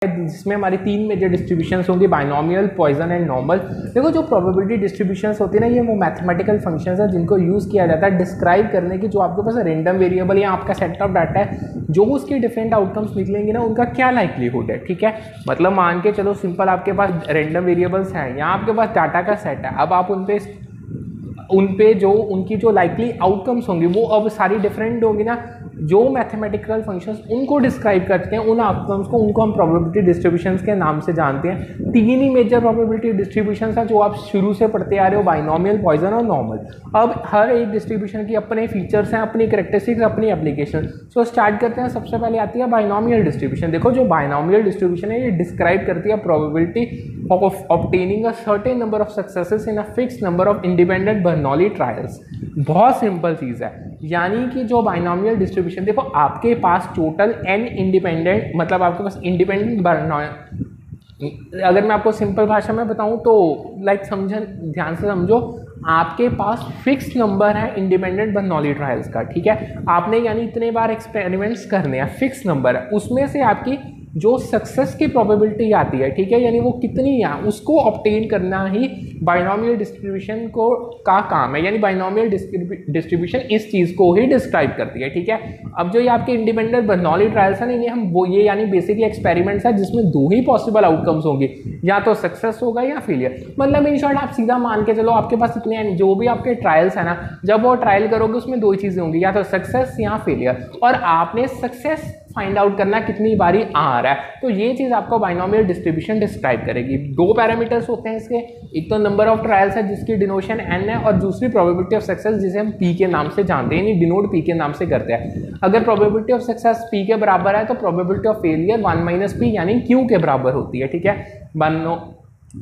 जिसमें हमारी तीन मेजर डिस्ट्रीब्यूशंस होंगी, बाइनोमियल, पॉइजन एंड नॉर्मल। देखो जो प्रोबेबिलिटी डिस्ट्रीब्यूशंस होती है ना, ये वो मैथमेटिकल फंक्शंस है जिनको यूज़ किया जाता है डिस्क्राइब करने की जो आपके पास रैंडम वेरिएबल या आपका सेट ऑफ डाटा है, जो उसके डिफरेंट आउटकम्स निकलेंगे ना, उनका क्या लाइक्लीहुड है। ठीक है, मतलब मान के चलो सिंपल आपके पास रैंडम वेरिएबल्स हैं या आपके पास डाटा का सेट है, अब आप उन पे जो उनकी जो लाइकली आउटकम्स होंगी वो अब सारी डिफरेंट होंगी ना। जो मैथमेटिकल फंक्शंस उनको डिस्क्राइब करते हैं, उन आउटकम्स को, उनको हम प्रोबेबिलिटी डिस्ट्रीब्यूशंस के नाम से जानते हैं। तीन ही मेजर प्रोबेबिलिटी डिस्ट्रीब्यूशंस हैं जो आप शुरू से पढ़ते आ रहे हो, बाइनोमियल, पॉइजन और नॉर्मल। अब हर एक डिस्ट्रीब्यूशन की अपने फीचर्स हैं, अपनी कैरेक्टरिस्टिक्स, अपनी एप्लीकेशन। सो स्टार्ट करते हैं। सबसे पहले आती है बाइनोमियल डिस्ट्रीब्यूशन। देखो जो बाइनोमियल डिस्ट्रीब्यूशन है ये डिस्क्राइब करती है probability of obtaining a certain number of successes in a fixed number of independent Bernoulli trials। बहुत सिंपल चीज़ है, यानी कि जो बाइनोमियल डिस्ट्रीब्यूशन, देखो आपके पास टोटल n इंडिपेंडेंट, मतलब आपके पास इंडिपेंडेंट बाइनोमियल, अगर मैं आपको सिंपल भाषा में बताऊं तो लाइक समझन, ध्यान से समझो, आपके पास फिक्स नंबर है इंडिपेंडेंट बर्नौली ट्रायल्स का। ठीक है, आपने यानी इतने बार एक्सपेरिमेंट्स करने हैं, फिक्स नंबर है, उसमें से आपकी जो सक्सेस की प्रोबेबिलिटी आती है, ठीक है, यानी वो कितनी है उसको ऑब्टेन करना ही बाइनोमियल डिस्ट्रीब्यूशन को का काम है। यानी बाइनोमियल डिस्ट्रीब्यूशन इस चीज़ को ही डिस्क्राइब करती है। ठीक है, अब जो ये आपके इंडिपेंडेंट बर्नौली ट्रायल्स हैं, ये हम वो ये यानी बेसिकली एक्सपेरिमेंट्स है जिसमें दो ही पॉसिबल आउटकम्स होंगी, या तो सक्सेस होगा या फेलियर। मतलब इन शॉर्ट आप सीधा मान के चलो आपके पास इतने जो भी आपके ट्रायल्स है ना, जब वो ट्रायल करोगे उसमें दो ही चीज़ें होंगी, या तो सक्सेस या फेलियर, और आपने सक्सेस फाइंड आउट करना कितनी बारी आ रहा है। तो ये चीज़ आपको बाइनोमियल डिस्ट्रीब्यूशन डिस्क्राइब करेगी। दो पैरामीटर्स होते हैं इसके, एक तो नंबर ऑफ ट्रायल्स है जिसकी डिनोशन n है, और दूसरी प्रोबेबिलिटी ऑफ सक्सेस जिसे हम p के नाम से जानते हैं, यानी डिनोट p के नाम से करते हैं। अगर प्रोबेबिलिटी ऑफ सक्सेस p के बराबर है तो प्रोबेबिलिटी ऑफ फेलियर 1 - p यानी q के बराबर होती है। ठीक है,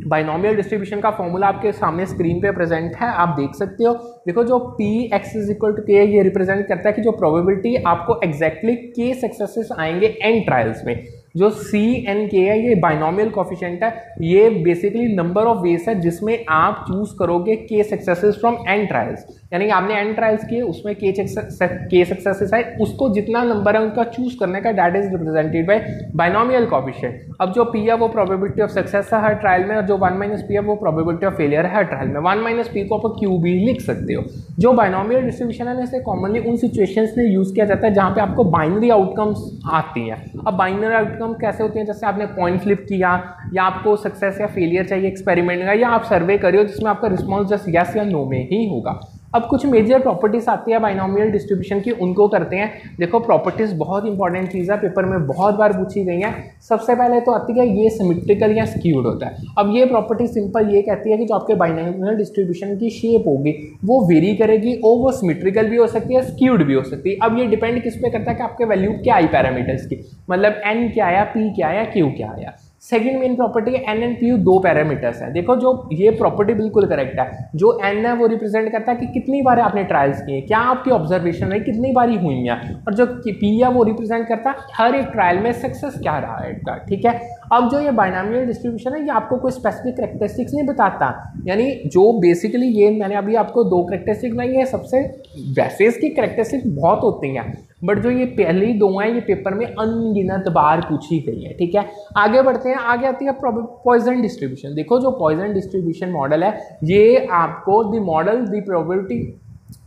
बाइनोमियल डिस्ट्रीब्यूशन का फॉर्मूला आपके सामने स्क्रीन पे प्रेजेंट है, आप देख सकते हो। देखो जो Px = k ये रिप्रेजेंट करता है कि जो प्रोबेबिलिटी आपको एग्जैक्टली k सक्सेसेस आएंगे n ट्रायल्स में। जो CNK है ये बाइनोमियल कोफिशिएंट है, ये बेसिकली नंबर ऑफ वेज है जिसमें आप चूज करोगे k successes from n trials, यानी आपने n ट्रायल्स किए उसमें k सक्सेसेस आए, उसको जितना नंबर है उनका चूज करने का, that is represented by binomial coefficient. अब जो p है वो प्रोबेबिलिटी ऑफ सक्सेस है हर ट्रायल में, और जो 1 - p है वो प्रोबेबिलिटी ऑफ फेलियर है हर ट्रायल में। 1 - p को आप q भी लिख सकते हो। जो बाइनोमियल डिस्ट्रीब्यूशन है इसे कॉमनली उन सिचुएशंस में यूज किया जाता है जहां पे आपको बाइनरी आउटकम्स आती हैं। अब बाइनरी आउटकम कैसे होती हैं, जैसे आपने कॉइन फ्लिप किया, या आपको सक्सेस या फेलियर चाहिए एक्सपेरिमेंट का, या आप सर्वे कर रहे हो जिसमें आपका रिस्पॉन्स जस्ट यस या नो में ही होगा। अब कुछ मेजर प्रॉपर्टीज आती है बाइनोमियल डिस्ट्रीब्यूशन की, उनको करते हैं। देखो प्रॉपर्टीज बहुत इंपॉर्टेंट चीज़ है, पेपर में बहुत बार पूछी गई है। सबसे पहले तो आती है ये सिमेट्रिकल या स्क्यूड होता है। अब ये प्रॉपर्टी सिंपल ये कहती है कि जो आपके बाइनोमियल डिस्ट्रीब्यूशन की शेप होगी वो वेरी करेगी, और वो सिमेट्रिकल भी हो सकती है, स्क्यूड भी हो सकती है। अब ये डिपेंड किस पे करता है कि आपके वैल्यू क्या आई पैरामीटर्स की, मतलब n क्या आया, p क्या आया, q क्या आया। सेकेंड मेन प्रॉपर्टी है n एंड p दो पैरामीटर्स हैं। देखो जो ये प्रॉपर्टी बिल्कुल करेक्ट है, जो n है वो रिप्रेजेंट करता है कि कितनी बार आपने ट्रायल्स किए, क्या आपकी ऑब्जर्वेशन है कितनी बारी हुई है, और जो p है वो रिप्रेजेंट करता है हर एक ट्रायल में सक्सेस क्या रहा है इसका। ठीक है, अब जो ये बाइनोमियल डिस्ट्रीब्यूशन है ये आपको कोई स्पेसिफिक कैरेक्टरिस्टिक्स नहीं बताता, यानी जो बेसिकली ये मैंने अभी आपको दो कैरेक्टरिस्टिक नहीं है, सबसे वैसे इसकी कैरेक्टरिस्टिक बहुत होती हैं, बट जो ये पहली दो हैं ये पेपर में अनगिनत बार पूछी गई है। ठीक है, आगे बढ़ते हैं। आगे आती है पॉइजन डिस्ट्रीब्यूशन। देखो जो पॉइजन डिस्ट्रीब्यूशन मॉडल है ये आपको the model the probability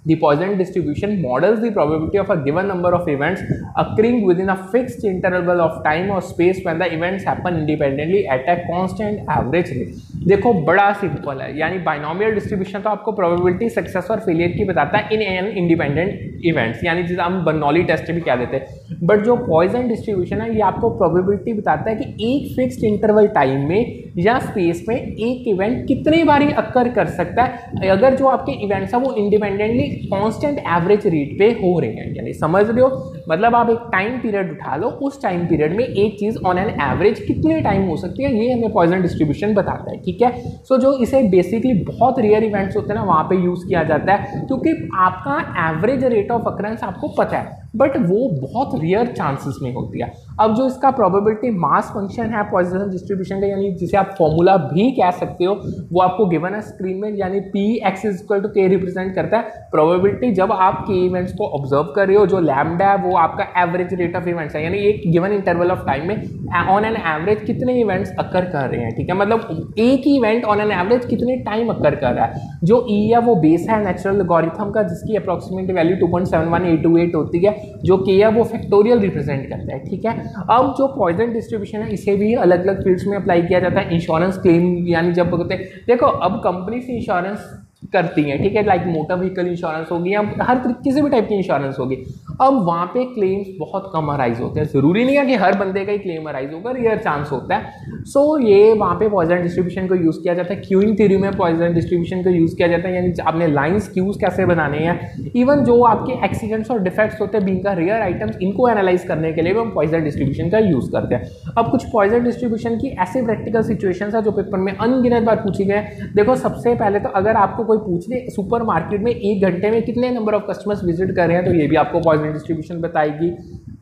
The Poisson distribution models the probability of a given number of events occurring within a fixed interval of time or space when the events happen independently at a constant average rate। देखो बड़ा simple है, यानी binomial distribution तो आपको probability success और failure की बताता है इन एन इंडिपेंडेंट इवेंट्स, यानी जिसे हम बर्नौली टेस्ट भी कह देते हैं। बट जो पॉइजन डिस्ट्रीब्यूशन है ये आपको प्रोबेबिलिटी बताता है कि एक फिक्स्ड इंटरवल टाइम में या स्पेस में एक इवेंट कितने बारी अक्कर कर सकता है, अगर जो आपके इवेंट्स है वो इंडिपेंडेंटली कांस्टेंट एवरेज रेट पे हो रहे हैं। यानी समझ रहे हो, मतलब आप एक टाइम पीरियड उठा लो, उस टाइम पीरियड में एक चीज ऑन एन एवरेज कितने टाइम हो सकती है, ये हमें पॉइजन डिस्ट्रीब्यूशन बताता है। ठीक है, सो जो इसे बेसिकली बहुत रेयर इवेंट्स होते हैं ना वहाँ पे यूज किया जाता है, क्योंकि आपका एवरेज रेट ऑफ अकरेंस आपको पता है, बट वो बहुत रेयर चांसेस में होती है। अब जो इसका प्रोबेबिलिटी मास फंक्शन है पॉइसन डिस्ट्रीब्यूशन का, यानी जिसे आप फॉर्मूला भी कह सकते हो, वो आपको गिवन है स्क्रीन में, यानी Px is equal to K represent करता है प्रोबेबिलिटी जब आप K इवेंट्स को ऑब्जर्व कर रहे हो। जो लैम्डा है वो आपका एवरेज रेट ऑफ इवेंट्स है, यानी एक गिवन इंटरवल ऑफ टाइम में ऑन एन एवरेज कितने इवेंट्स अकर कर रहे हैं, ठीक है, मतलब एक ही इवेंट ऑन एन एवरेज कितने टाइम अकर कर रहा है। जो E है वो बेस है नेचुरल लॉगरिथम का, जिसकी अप्रोक्सीमेट वैल्यू 2.71828 होती है। जो K है वो फैक्टोरियल रिप्रेजेंट करता है, ठीक है। अब जो पॉइसन डिस्ट्रीब्यूशन है इसे भी अलग अलग फील्ड्स में अप्लाई किया जाता है। इंश्योरेंस क्लेम, यानी जब होते हैं, देखो अब कंपनी से इंश्योरेंस करती हैं, ठीक है, लाइक मोटर व्हीकल इंश्योरेंस होगी या हर किसी भी टाइप की इंश्योरेंस होगी। अब वहाँ पे क्लेम्स बहुत कम अराइज होते हैं, ज़रूरी नहीं है कि हर बंदे का ही क्लेम अराइज होगा, रेयर चांस होता है। सो ये वहाँ पे पॉइसन डिस्ट्रीब्यूशन को यूज़ किया जाता है। क्यूइंग थ्योरी में पॉइसन डिस्ट्रीब्यूशन को यूज़ किया जाता है, यानी आपने लाइन्स क्यूज कैसे बनाने हैं, इवन जो आपके एक्सीडेंट्स और डिफेक्ट्स होते हैं बीइंग का रेयर आइटम्स, इनको एनालाइज करने के लिए भी हम पॉइसन डिस्ट्रीब्यूशन का यूज़ करते हैं। अब कुछ पॉइसन डिस्ट्रीब्यूशन की ऐसे प्रैक्टिकल सिचुएशंस है जो पेपर में अनगिनत बार पूछी गए। देखो सबसे पहले तो अगर आपको कोई पूछ ले सुपर मार्केट में 1 घंटे में कितने नंबर ऑफ कस्टमर्स विजिट कर रहे हैं, तो ये भी आपको पॉइसन डिस्ट्रीब्यूशन बताएगी।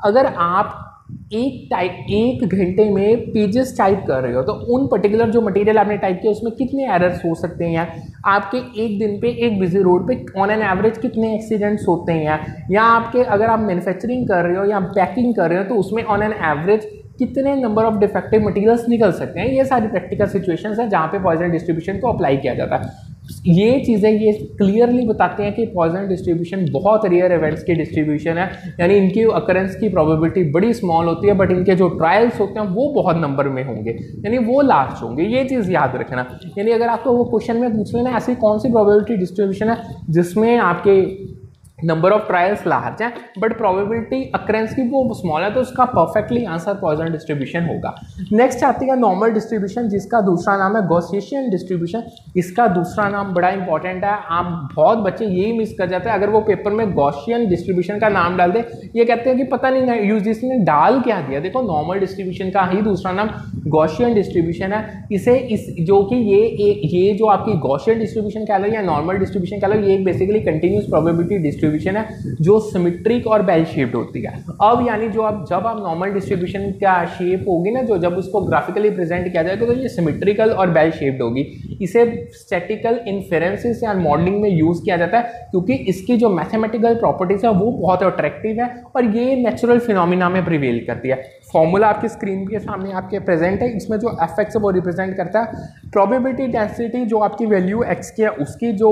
अगर आप एक घंटे में पेजेस टाइप कर रहे हो तो उन पर्टिकुलर जो मटेरियल आपने टाइप किया उसमें कितने एरर्स हो सकते हैं, आपके एक दिन पे एक बिजी रोड पे ऑन एन एवरेज कितने एक्सीडेंट्स होते हैं, या आपके अगर आप मैन्युफैक्चरिंग कर रहे हो या पैकिंग कर रहे हो तो उसमें ऑन एन एवरेज कितने नंबर ऑफ डिफेक्टिव मटेरियल्स निकल सकते हैं। ये सारी प्रैक्टिकल सिचुएशंस हैं जहाँ पे पॉइसन डिस्ट्रीब्यूशन को अप्लाई किया जाता है। ये चीज़ें ये क्लियरली बताते हैं कि पॉइसन डिस्ट्रीब्यूशन बहुत रेयर इवेंट्स की डिस्ट्रीब्यूशन है, यानी इनकी अकरेंस की प्रोबेबिलिटी बड़ी स्मॉल होती है, बट इनके जो ट्रायल्स होते हैं वो बहुत नंबर में होंगे, यानी वो लार्ज होंगे। ये चीज़ याद रखना, यानी अगर आपको वो क्वेश्चन में पूछ लेना ऐसी कौन सी प्रोबेबिलिटी डिस्ट्रीब्यूशन है जिसमें आपके नंबर ऑफ ट्रायल्स लार्ज हैं बट प्रोबेबिलिटी अक्रेंस की वो स्मॉल है, तो उसका परफेक्टली आंसर पॉइसन डिस्ट्रीब्यूशन होगा। नेक्स्ट आती है नॉर्मल डिस्ट्रीब्यूशन, जिसका दूसरा नाम है गॉसियन डिस्ट्रीब्यूशन। इसका दूसरा नाम बड़ा इंपॉर्टेंट है, आप बहुत बच्चे यही मिस कर जाते हैं। अगर वो पेपर में गॉसियन डिस्ट्रीब्यूशन का नाम डाल दे, ये कहते हैं कि पता नहीं यूजिस ने डाल क्या दिया। देखो नॉर्मल डिस्ट्रीब्यूशन का ही दूसरा नाम गॉसियन डिस्ट्रीब्यूशन है। इसे जो कि ये जो आपकी गॉसियन डिस्ट्रीब्यूशन कह लो या नॉर्मल डिस्ट्रीब्यूशन कह लो, ये बेसिकली कंटिन्यूस प्रोबेबिलिटी डिस्ट्रीब्यूशन है जो सिमेट्रिक और बेल शेप्ड होती है। अब यानी जब आप नॉर्मल डिस्ट्रीब्यूशन का शेप होगी ना, जो जब उसको ग्राफिकली प्रेजेंट किया जाएगा तो ये सिमेट्रिकल और बेल शेप्ड होगी। इसे स्टैटिकल इन्फेरेंसेस या मॉडलिंग में यूज किया जाता है क्योंकि इसकी जो मैथमेटिकल प्रॉपर्टीज है वो बहुत अट्रैक्टिव है और ये नेचुरल फिनोमिना में प्रिवेल करती है। फॉर्मूला आपकी स्क्रीन के सामने आपके प्रेजेंट है, इसमें जो एफ एक्स है वो रिप्रेजेंट करता है प्रोबेबिलिटी डेंसिटी, जो आपकी वैल्यू एक्स की है उसकी जो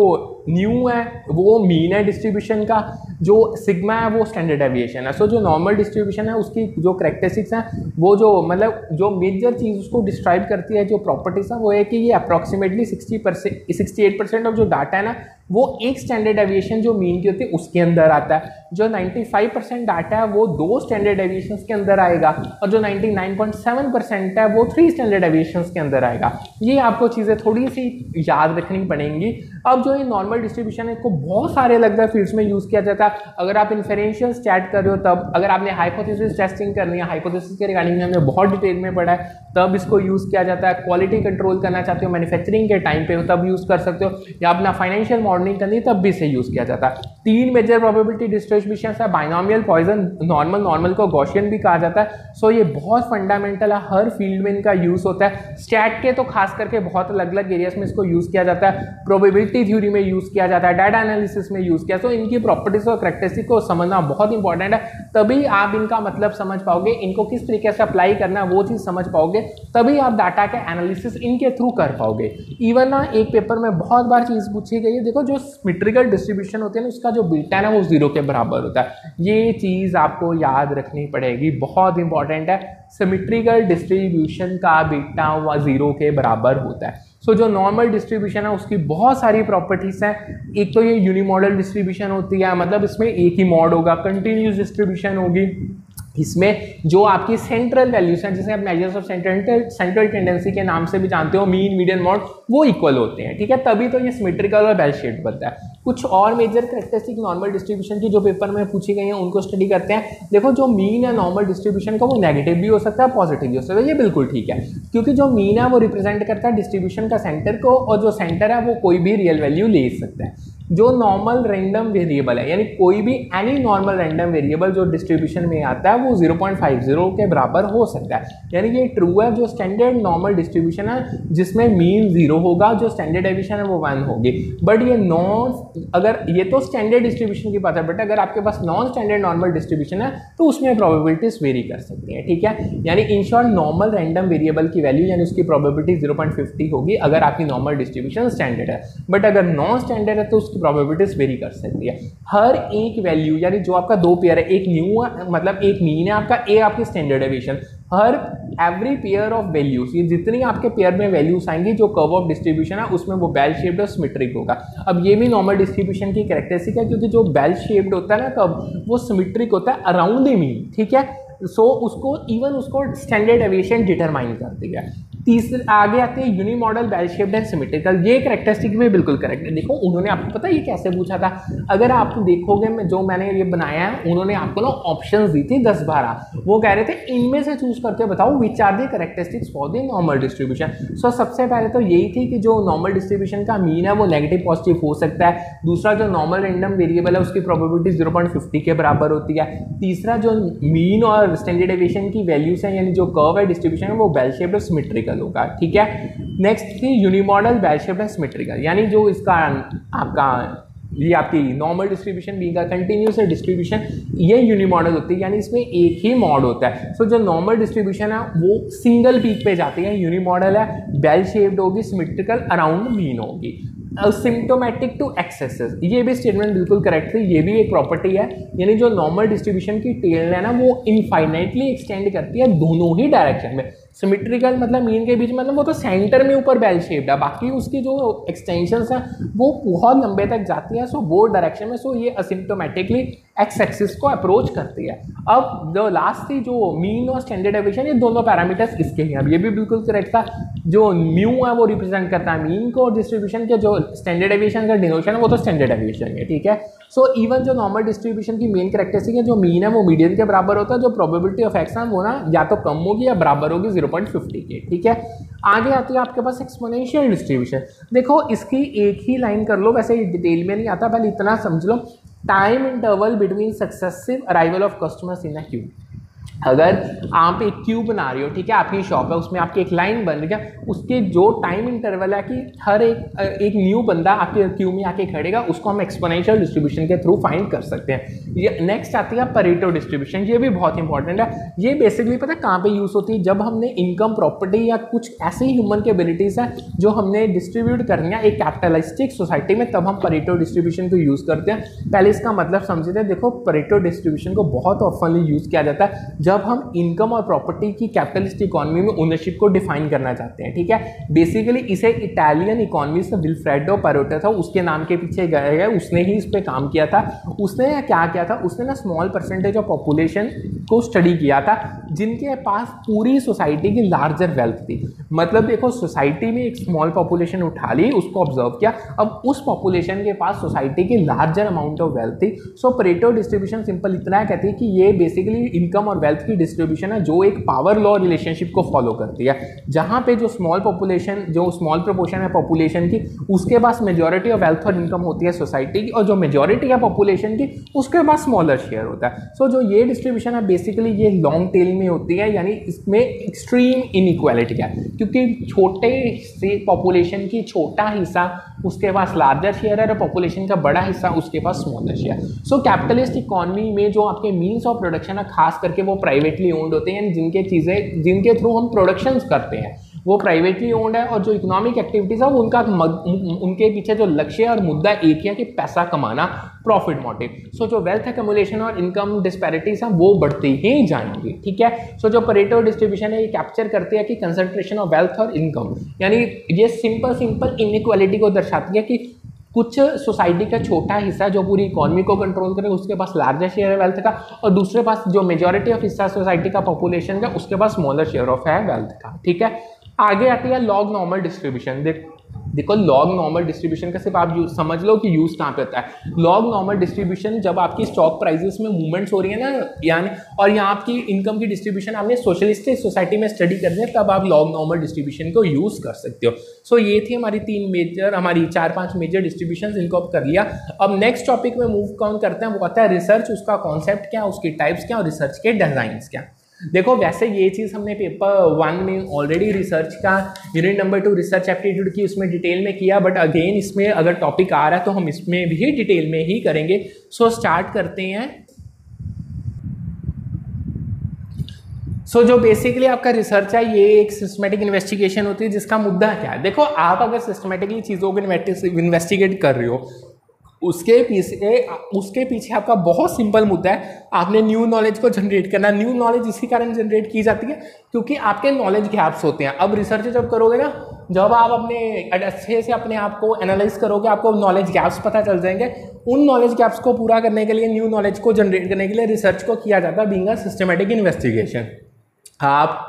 न्यू है वो मीन है डिस्ट्रीब्यूशन का, जो सिग्मा है वो स्टैंडर्ड डेविएशन है। सो जो नॉर्मल डिस्ट्रीब्यूशन है उसकी जो करैक्टरिस्टिक्स हैं वो जो मतलब जो मेजर चीज़ उसको डिस्क्राइब करती है, जो प्रॉपर्टीज है वो है कि ये अप्रॉक्सीमेटली 68% ऑफ जो डाटा है ना वो एक स्टैंडर्ड डेविएशन जो मीन की होती है उसके अंदर आता है। जो 95% डाटा है वो 2 स्टैंडर्ड डेविएशंस के अंदर आएगा और जो 99.7% है वो 3 स्टैंडर्ड डेविएशंस के अंदर आएगा। ये आपको चीज़ें थोड़ी सी याद रखनी पड़ेंगी। अब जो ये नॉर्मल डिस्ट्रीब्यूशन है इसको बहुत सारे अलग अलग फील्ड्स में यूज़ किया जाता है। अगर आप इन्फेरेंशियल स्टैट कर रहे हो तब, अगर आपने हाइपोथेसिस टेस्टिंग करनी है, हाइपोथेसिस के रिगार्डिंग में हमने बहुत डिटेल में पढ़ा है, तब इसको यूज़ किया जाता है। क्वालिटी कंट्रोल करना चाहते हो मैन्युफैक्चरिंग के टाइम पे हो तब यूज़ कर सकते हो, या अपना फाइनेंशियल मॉडलिंग करनी है तब भी इसे यूज़ किया जाता है। 3 मेजर प्रोबेबिलिटी डिस्ट्रीब्यूशन है, बाइनोमियल, पॉइसन, नॉर्मल को गॉसियन भी कहा जाता है। सो ये बहुत फंडामेंटल है, हर फील्ड में इनका यूज़ होता है। स्टैट के तो खास करके बहुत अलग अलग एरियाज में इसको यूज़ किया जाता है, प्रोबेबिलिटी थ्योरी में यूज़ किया जाता है, डाटा एनालिसिस में यूज़ किया। तो इनकी प्रॉपर्टीज और करैक्टरिस्टिक को समझना बहुत इंपॉर्टेंट है, तभी आप इनका मतलब समझ पाओगे, इनको किस तरीके से अप्लाई करना है वो चीज़ समझ पाओगे, तभी आप डाटा के एनालिसिस इनके थ्रू कर पाओगे। इवन ना एक पेपर में बहुत बार चीज़ पूछी गई है, देखो जो सिमेट्रिकल डिस्ट्रीब्यूशन होती है ना उसका जो बीटा है ना वो 0 के बराबर होता है। ये चीज़ आपको याद रखनी पड़ेगी, बहुत इंपॉर्टेंट है। सिमेट्रिकल डिस्ट्रीब्यूशन का बीटा 0 के बराबर होता है। सो जो नॉर्मल डिस्ट्रीब्यूशन है उसकी बहुत सारी प्रॉपर्टीज हैं। एक तो ये यूनिमॉडल डिस्ट्रीब्यूशन होती है, मतलब इसमें एक ही मॉड होगा। कंटिन्यूस डिस्ट्रीब्यूशन होगी, इसमें जो आपकी सेंट्रल वैल्यूज हैं जिसे आप मेजर्स ऑफ सेंट्रल टेंडेंसी के नाम से भी जानते हो, मीन, मीडियन, मॉड, वो इक्वल होते हैं, ठीक है, तभी तो ये सिमेट्रिकल और बेल शेप्ड बनता है। कुछ और मेजर कैरेक्टरिस्टिक नॉर्मल डिस्ट्रीब्यूशन की जो पेपर में पूछी गई हैं उनको स्टडी करते हैं। देखो जो मीन है नॉर्मल डिस्ट्रीब्यूशन का वो नेगेटिव भी हो सकता है, पॉजिटिव भी हो सकता है, ये बिल्कुल ठीक है, क्योंकि जो मीन है वो रिप्रेजेंट करता है डिस्ट्रीब्यूशन का सेंटर को, और जो सेंटर है वो कोई भी रियल वैल्यू ले सकता है। जो नॉर्मल रैंडम वेरिएबल है, यानी कोई भी एनी नॉर्मल रैंडम वेरिएबल जो डिस्ट्रीब्यूशन में आता है वो 0.50 के बराबर हो सकता है। यानी ये ट्रू है, जो स्टैंडर्ड नॉर्मल डिस्ट्रीब्यूशन है जिसमें मीन 0 होगा, जो स्टैंडर्ड डेविएशन है वो 1 होगी। बट ये अगर ये तो स्टैंडर्ड डिस्ट्रीब्यूशन की बात है, बट अगर आपके पास नॉन स्टैंडर्ड नॉर्मल डिस्ट्रीब्यूशन है तो उसमें प्रोबेबिलिटीज वेरी कर सकती है। ठीक है, यानी in short normal random variable की वैल्यू यानी उसकी प्रोबेबिलिटी 0.50 होगी अगर आपकी नॉर्मल डिस्ट्रीब्यूशन स्टैंडर्ड है। बट अगर नॉन स्टैंडर्ड है तो उसकी प्रोबेबिलिटीज वेरी कर सकती है। हर एक वैल्यू यानी जो आपका दो पेयर है, एक न्यू है मतलब एक मीन है आपका, ए आपकी standard deviation, her every pair of values, ये जितनी आपके पेयर में वैल्यूज आएंगी जो कर्व ऑफ डिस्ट्रीब्यूशन है उसमें वो बेल शेप्ड और सिमेट्रिक होगा। अब ये भी नॉर्मल डिस्ट्रीब्यूशन की कैरेक्टरिस्टिक है, क्योंकि जो बेल शेप्ड होता है ना कर्व वो सिमेट्रिक होता है अराउंड द मीन। ठीक है, सो उसको इवन उसको स्टैंडर्ड डेविएशन डिटरमाइन करती है। तीसरे आगे आते हैं यूनिमॉडल बेल शेप्ड एंड सिमेट्रिकल। ये कैरेक्टरिस्टिक भी बिल्कुल करेक्ट है। देखो उन्होंने आपको पता है ये कैसे पूछा था, अगर आप देखोगे जो मैंने ये बनाया है उन्होंने आपको ना ऑप्शंस दी थी 10-12, वो कह रहे थे इनमें से चूज करके बताओ which are the characteristics for the normal distribution. So सबसे पहले तो यही थी कि जो नॉर्मल डिस्ट्रीब्यूशन का मीन है वो नेगेटिव पॉजिटिव हो सकता है। दूसरा जो नॉर्मल रैंडम वेरिएबल है उसकी प्रोबेबिलिटी 0.50 के बराबर होती है। तीसरा जो मीन और स्टैंडर्ड डेविएशन की वैल्यूज है यानी जो कर्व है डिस्ट्रीब्यूशन है वो बेल शेप्ड और सिमेट्रिकल होगा। ठीक है, नेक्स्ट थी यूनिमॉडल बेल शेप्ड एंड सिमेट्रिकल, यानी जो इसका आपका ये आपकी नॉर्मल डिस्ट्रीब्यूशन भी का कंटिन्यूस डिस्ट्रीब्यूशन ये यूनिमॉडल होती है, यानी इसमें एक ही मॉड होता है। सो जो नॉर्मल डिस्ट्रीब्यूशन है वो सिंगल पीक पे जाती है, यूनिमॉडल है, बेल शेप्ड होगी, सिमेट्रिकल अराउंड मीन होगी। सिम्टोमेटिक टू एक्सेसेस, ये भी स्टेटमेंट बिल्कुल करेक्ट है, ये भी एक प्रॉपर्टी है, यानी जो नॉर्मल डिस्ट्रीब्यूशन की टेल है ना वो इनफाइनाइटली एक्सटेंड करती है दोनों ही डायरेक्शन में। सिमेट्रिकल मतलब मीन के बीच मतलब वो तो सेंटर में ऊपर बेल शेप्ड है, बाकी उसकी जो एक्सटेंशंस हैं वो बहुत लंबे तक जाती है, सो वो डायरेक्शन में, सो ये असिम्टोमेटिकली एक्स एक्सिस को अप्रोच करती है। अब जो लास्ट थी जो मीन और स्टैंडर्ड डेविएशन, ये दोनों पैरामीटर्स इसके हैं। अब ये भी बिल्कुल करेक्ट था, जो म्यू है वो रिप्रेजेंट करता है मीन को और डिस्ट्रीब्यूशन के जो स्टैंडर्ड डेविएशन का डिनोशन है वो तो स्टैंडर्ड डेविएशन है। ठीक है, सो इवन जो नॉर्मल डिस्ट्रीब्यूशन की मेन कैरेक्टरिस्टिक है, जो मीन है वो मीडियन के बराबर होता है, जो प्रोबेबिलिटी ऑफ एक्स है वो ना या तो कम होगी या बराबर होगी 0.50 के। ठीक है, आगे आती है आपके पास एक्सपोनेंशियल डिस्ट्रीब्यूशन। देखो इसकी एक ही लाइन कर लो, वैसे डिटेल में नहीं आता, पहले इतना समझ लो, time interval between successive arrival of customers in a queue. अगर आप एक क्यू बना रहे हो, ठीक है, आपकी शॉप है उसमें आपकी एक लाइन बन रही है, उसके जो टाइम इंटरवल है कि हर एक न्यू बंदा आपके क्यू में आके खड़ेगा, उसको हम एक्सपोनेंशियल डिस्ट्रीब्यूशन के थ्रू फाइंड कर सकते हैं। ये नेक्स्ट आती है परेटो डिस्ट्रीब्यूशन, ये भी बहुत इंपॉर्टेंट है। ये बेसिकली पता है कहाँ पे यूज होती है, जब हमने इनकम, प्रॉपर्टी या कुछ ऐसी ह्यूमन के एबिलिटीज है जो हमने डिस्ट्रीब्यूट करनी है एक कैपिटलिस्टिक सोसाइटी में, तब हम परेटो डिस्ट्रीब्यूशन को यूज करते हैं। पहले इसका मतलब समझते हैं। देखो परेटो डिस्ट्रीब्यूशन को बहुत ऑफनली यूज किया जाता है जब हम इनकम और प्रॉपर्टी की कैपिटलिस्ट इकोनॉमी में ओनरशिप को डिफाइन करना चाहते हैं। ठीक है, बेसिकली इसे इटालियन इकोनॉमिस्ट विल्फ्रेडो परेटो था, उसके नाम के पीछे गए, उसने ही इस पे काम किया था। उसने क्या किया था, उसने ना स्मॉल परसेंटेज ऑफ पॉपुलेशन को स्टडी किया था जिनके पास पूरी सोसाइटी की लार्जर वेल्थ थी। मतलब देखो सोसाइटी में एक स्मॉल पॉपुलेशन उठा ली, उसको ऑब्जर्व किया, अब उस पॉपुलेशन के पास सोसाइटी की लार्जर अमाउंट ऑफ वेल्थ थी। सो परेटो डिस्ट्रीब्यूशन सिंपल इतना है, कहती है कि ये बेसिकली इनकम और वेल्थ की डिस्ट्रीब्यूशन है जो एक पावर लॉ रिलेशनशिप को फॉलो करती है, जहां पे जो स्मॉल पॉपुलेशन, जो स्मॉल प्रोपोर्शन है पॉपुलेशन की, उसके पास मेजॉरिटी ऑफ वेल्थ और इनकम होती है सोसाइटी की, और जो मेजॉरिटी है पॉपुलेशन की उसके पास स्मॉलर शेयर होता है। सो जो ये डिस्ट्रीब्यूशन है बेसिकली ये लॉन्ग टेल में होती है, यानी इसमें एक्सट्रीम इनइक्वालिटी है, क्योंकि छोटे से पॉपुलेशन की छोटा हिस्सा उसके पास लार्जर शेयर है और पॉपुलेशन का बड़ा हिस्सा उसके पास स्मॉलर शेयर। सो कैपिटलिस्ट इकोनॉमी में जो आपके मीन्स ऑफ प्रोडक्शन है खास करके वो प्राइवेटली ओन्ड होते हैं, जिनके चीज़ें जिनके थ्रू हम प्रोडक्शन करते हैं वो प्राइवेटली ओन्ड है, और जो इकोनॉमिक एक्टिविटीज़ है उनका उनके पीछे जो लक्ष्य और मुद्दा एक ही है कि पैसा कमाना, प्रॉफिट मोटिव। सो जो वेल्थ एक्युमुलेशन और इनकम डिस्पैरिटीज हैं वो बढ़ती ही जाएंगी। ठीक है, सो जो परेटो डिस्ट्रीब्यूशन है ये कैप्चर करती है कि कंसंट्रेशन ऑफ वेल्थ और इनकम, यानी ये सिंपल इनइक्वालिटी को दर्शाती है कि कुछ सोसाइटी का छोटा हिस्सा जो पूरी इकोनॉमी को कंट्रोल करे उसके पास लार्जर शेयर है वेल्थ का, और दूसरे पास जो मेजॉरिटी ऑफ हिस्सा सोसाइटी का पॉपुलेशन का उसके पास स्मॉलर शेयर ऑफ है वेल्थ का। ठीक है, आगे आती है लॉग नॉर्मल डिस्ट्रीब्यूशन। देखो लॉग नॉर्मल डिस्ट्रीब्यूशन का सिर्फ आप समझ लो कि यूज कहाँ पे होता है। लॉग नॉर्मल डिस्ट्रीब्यूशन जब आपकी स्टॉक प्राइसेस में मूवमेंट्स हो रही है ना, यानी और यहाँ आपकी इनकम की डिस्ट्रीब्यूशन आपने सोशलिस्टिक सोसाइटी में स्टडी करनी है, तब आप लॉग नॉर्मल डिस्ट्रीब्यूशन को यूज कर सकते हो। सो ये थी हमारी हमारी 4-5 मेजर डिस्ट्रीब्यूशन, इनको अब कर लिया। अब नेक्स्ट टॉपिक में मूव कौन करते हैं, वो आता है रिसर्च, उसका कॉन्सेप्ट क्या, उसकी टाइप्स क्या और रिसर्च के डिजाइन्स क्या। देखो वैसे ये चीज़ हमने पेपर 1 में ऑलरेडी रिसर्च का यूनिट नंबर 2 रिसर्च एप्टीट्यूड की उसमें डिटेल में किया, बट अगेन इसमें अगर टॉपिक आ रहा है तो हम इसमें भी डिटेल में ही करेंगे। सो स्टार्ट करते हैं। जो बेसिकली आपका रिसर्च है ये एक सिस्टमेटिक इन्वेस्टिगेशन होती है, जिसका मुद्दा क्या है। देखो आप अगर सिस्टमेटिकली चीज़ों को इन्वेस्टिगेट कर रहे हो, उसके पीछे आपका बहुत सिंपल मुद्दा है, आपने न्यू नॉलेज को जनरेट करना। न्यू नॉलेज इसी कारण जनरेट की जाती है क्योंकि आपके नॉलेज गैप्स होते हैं। अब रिसर्च जब करोगे ना, जब आप अपने अच्छे से अपने आप को एनालाइज करोगे, आपको नॉलेज गैप्स पता चल जाएंगे। उन नॉलेज गैप्स को पूरा करने के लिए, न्यू नॉलेज को जनरेट करने के लिए रिसर्च को किया जाता है बीइंग अ सिस्टमेटिक इन्वेस्टिगेशन। आप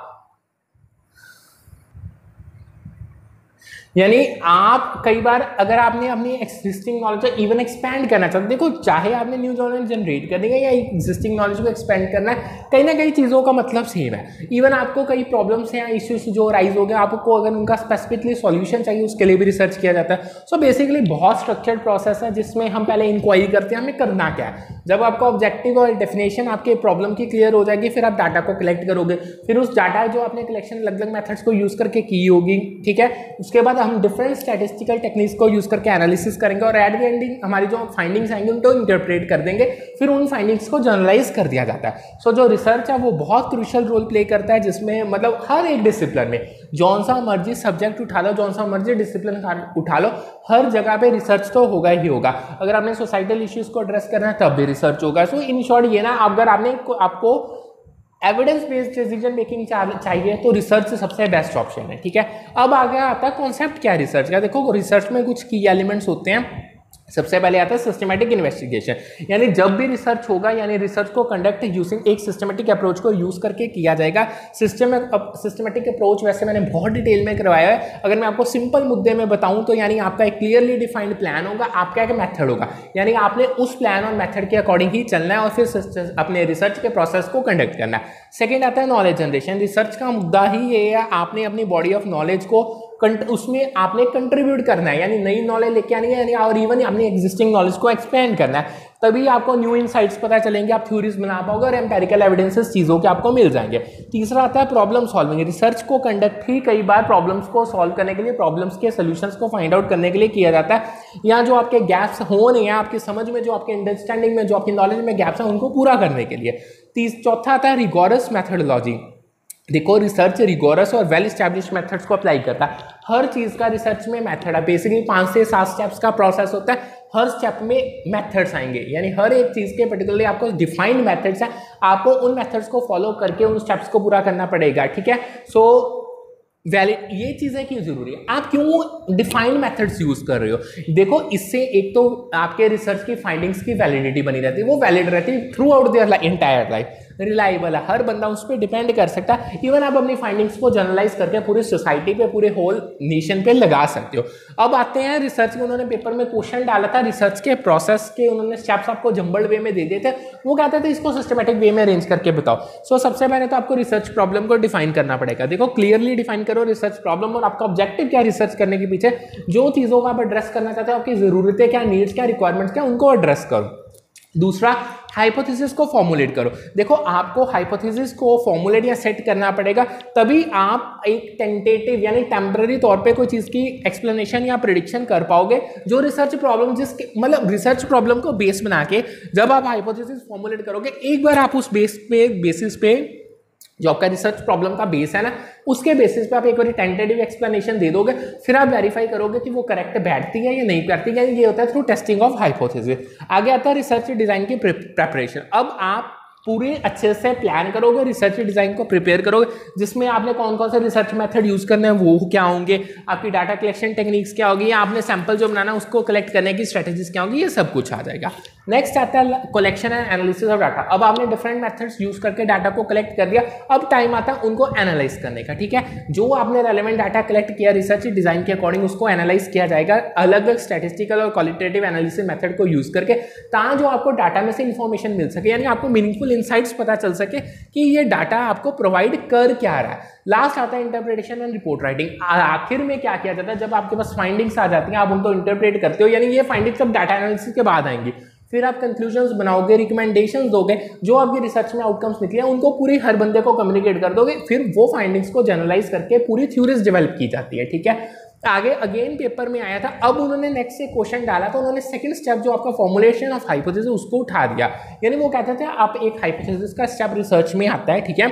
कई बार अगर आपने अपनी एग्जिस्टिंग नॉलेज को इवन एक्सपैंड करना चाहते, देखो चाहे आपने न्यू नॉलेज जनरेट करनी है या एग्जिस्टिंग नॉलेज को एक्सपेंड करना है, कहीं ना कहीं चीज़ों का मतलब सेम है। इवन आपको कई प्रॉब्लम्स या इश्यूज जो राइज हो गए, आपको अगर उनका स्पेसिफिकली सॉल्यूशन चाहिए, उसके लिए भी रिसर्च किया जाता है। सो बेसिकली बहुत स्ट्रक्चर्ड प्रोसेस है जिसमें हम पहले इंक्वायरी करते हैं हमें करना क्या है। जब आपका ऑब्जेक्टिव और डेफिनेशन आपके प्रॉब्लम की क्लियर हो जाएगी, फिर आप डाटा को कलेक्ट करोगे, फिर उस डाटा जो आपने कलेक्शन अलग अलग मेथड्स को यूज़ करके की होगी, ठीक है, उसके बाद हम डिफरेंट स्टैटिस्टिकल टेक्निक्स को यूज करके एनालिसिस करेंगे और एट द एंडिंग हमारी जो फाइंडिंग्स आएंगे उनको इंटरप्रेट कर देंगे, फिर उन फाइंडिंग्स को जनरलाइज कर दिया जाता है। जो रिसर्च है वो बहुत क्रूशियल रोल प्ले करता है, जिसमें मतलब हर एक डिसिप्लिन में जौन सा मर्जी सब्जेक्ट उठा लो, जौन सा मर्जी डिसिप्लिन उठा लो, हर जगह पे रिसर्च तो होगा ही होगा। अगर आपने सोसाइटल इश्यूज को एड्रेस करना है तब भी रिसर्च होगा। सो इन शॉर्ट ये ना, अगर आपको एविडेंस बेस्ड डिसीजन मेकिंग चाहिए तो रिसर्च सबसे बेस्ट ऑप्शन है, ठीक है। अब आगे आता है कॉन्सेप्ट क्या रिसर्च का। देखो रिसर्च में कुछ की एलिमेंट्स होते हैं। सबसे पहले आता है सिस्टमेटिक इन्वेस्टिगेशन, यानी जब भी रिसर्च होगा, यानी रिसर्च को कंडक्ट यूजिंग एक सिस्टमेटिक अप्रोच को यूज करके किया जाएगा। सिस्टमेटिक अप्रोच वैसे मैंने बहुत डिटेल में करवाया है। अगर मैं आपको सिंपल मुद्दे में बताऊं तो यानी आपका एक क्लियरली डिफाइंड प्लान होगा, आपका एक मेथड होगा, यानी आपने उस प्लान और मेथड के अकॉर्डिंग ही चलना है और फिर अपने रिसर्च के प्रोसेस को कंडक्ट करना है। सेकेंड आता है नॉलेज जनरेशन। रिसर्च का मुद्दा ही ये है, आपने अपनी बॉडी ऑफ नॉलेज को उसमें आपने कंट्रीब्यूट करना है, यानी नई नॉलेज लेके आनी है, यानी और इवन अपनी एग्जिस्टिंग नॉलेज को एक्सपेंड करना है। तभी आपको न्यू इनसाइट्स पता चलेंगे, आप थ्योरीज बना पाओगे और एम्पेरिकल एविडेंसेस चीज़ों के आपको मिल जाएंगे। तीसरा आता है प्रॉब्लम सॉल्विंग। रिसर्च को कंडक्ट ही कई बार प्रॉब्लम्स को सॉल्व करने के लिए, प्रॉब्लम्स के सोल्यूशंस को फाइंड आउट करने के लिए किया जाता है। यहाँ जो आपके गैप्स हो नहीं है, आपकी समझ में, जो आपके अंडरस्टैंडिंग में, जो आपकी नॉलेज में गैप्स हैं, उनको पूरा करने के लिए। चौथा आता है रिगोरस मैथडोलॉजी। देखो रिसर्च रिगोरस और वेल एस्टैब्लिश्ड मेथड्स को अप्लाई करता है। हर चीज़ का रिसर्च में मेथड है। बेसिकली 5 से 7 स्टेप्स का प्रोसेस होता है, हर स्टेप में मेथड्स आएंगे, यानी हर एक चीज़ के पर्टिकुलरली आपको डिफाइंड मेथड्स हैं, आपको उन मेथड्स को फॉलो करके उन स्टेप्स को पूरा करना पड़ेगा, ठीक है। वैलिड ये चीज़ें क्यों जरूरी है, आप क्यों डिफाइंड मेथड्स यूज कर रहे हो। देखो इससे एक तो आपके रिसर्च की फाइंडिंग्स की वैलिडिटी बनी रहती है, वो वैलिड रहती है through out their entire life, reliable है, हर बंदा उस पर डिपेंड कर सकता है। इवन आप अपनी फाइंडिंग्स को जनरलाइज करके पूरी सोसाइटी पे, पूरे होल नेशन पे लगा सकते हो। अब आते हैं रिसर्च में, उन्होंने पेपर में क्वेश्चन डाला था रिसर्च के प्रोसेस के, उन्होंने स्टेप्स आपको जंबल्ड वे में दे दिए थे। वो कहते थे इसको सिस्टमेटिक वे में अरेंज करके बताओ। सबसे पहले तो आपको रिसर्च प्रॉब्लम को डिफाइन करना पड़ेगा। देखो क्लियरली डिफाइन करो रिसर्च प्रॉब्लम और आपका ऑब्जेक्टिव क्या है रिसर्च करने के पीछे, जो चीज़ों को आप एड्रेस करना चाहते हो, आपकी ज़रूरतें क्या, नीड्स क्या, रिक्वायरमेंट्स क्या, उनको एड्रेस करो। दूसरा हाइपोथेसिस को फॉर्मुलेट करो। देखो आपको हाइपोथेसिस को फॉर्मुलेट या सेट करना पड़ेगा, तभी आप एक टेंटेटिव यानी टेम्पररी तौर पे कोई चीज़ की एक्सप्लेनेशन या प्रेडिक्शन कर पाओगे। जो रिसर्च प्रॉब्लम रिसर्च प्रॉब्लम को बेस बना के जब आप हाइपोथेसिस फॉर्मुलेट करोगे, एक बार आप उस बेसिस पे जो आपका रिसर्च प्रॉब्लम का बेस है ना, उसके बेसिस पे आप एक बार टेंटेटिव एक्सप्लेनेशन दे दोगे, फिर आप वेरीफाई करोगे कि वो करेक्ट बैठती है या नहीं बैठती है। ये होता है थ्रू टेस्टिंग ऑफ हाइपोथेसिस। आगे आता है रिसर्च डिजाइन की प्रिपरेशन। अब आप पूरे अच्छे से प्लान करोगे, रिसर्च डिजाइन को प्रिपेयर करोगे, जिसमें आपने कौन कौन से रिसर्च मेथड यूज करने हैं वो क्या होंगे, आपकी डाटा कलेक्शन टेक्निक्स क्या होगी, या आपने सैंपल जो बनाना है उसको कलेक्ट करने की स्ट्रेटेजीज क्या होगी, ये सब कुछ आ जाएगा। नेक्स्ट आता है collection and analysis of data. अब आपने डिफरेंट मेथड्स यूज करके डाटा को कलेक्ट कर दिया, अब टाइम आता है उनको एनालाइज करने का। ठीक है, जो आपने रेलेवेंट डाटा कलेक्ट किया रिसर्च डिजाइन के अकॉर्डिंग उसको एनालाइज किया जाएगा अलग अलग स्टैटिस्टिकल और क्वालिटेटिव एनालिसिस मेथड को यूज करके, ताकि जो आपको डाटा में से इंफॉर्मेशन मिल सके, यानी आपको मीनिंगफुल इंसाइट्स पता चल सके कि ये डाटा आपको प्रोवाइड कर क्या रहा है। लास्ट आता है इंटरप्रिटेशन एंड रिपोर्ट राइटिंग। आखिर में क्या किया जाता है, जब आपके पास फाइंडिंग्स आ जाती हैं आप उनको इंटरप्रेट करते हो, यानी ये फाइंडिंग्स सब डाटा एनालिसिस के बाद आएंगी। फिर आप कंक्लूजन्स बनाओगे, रिकमेंडेशंस दोगे, जो आपकी रिसर्च में आउटकम्स निकले उनको पूरी हर बंदे को कम्युनिकेट कर दोगे। फिर वो फाइंडिंग्स को जनरलाइज करके पूरी थ्योरीज डेवलप की जाती है। ठीक है, आगे अगेन पेपर में आया था, अब उन्होंने नेक्स्ट से क्वेश्चन डाला तो उन्होंने सेकंड स्टेप जो आपका फॉर्मुलेशन ऑफ हाइपोथेसिस उसको उठा दिया। यानी वो कहते थे आप एक हाइपोथेसिस का स्टेप रिसर्च में आता है, ठीक है,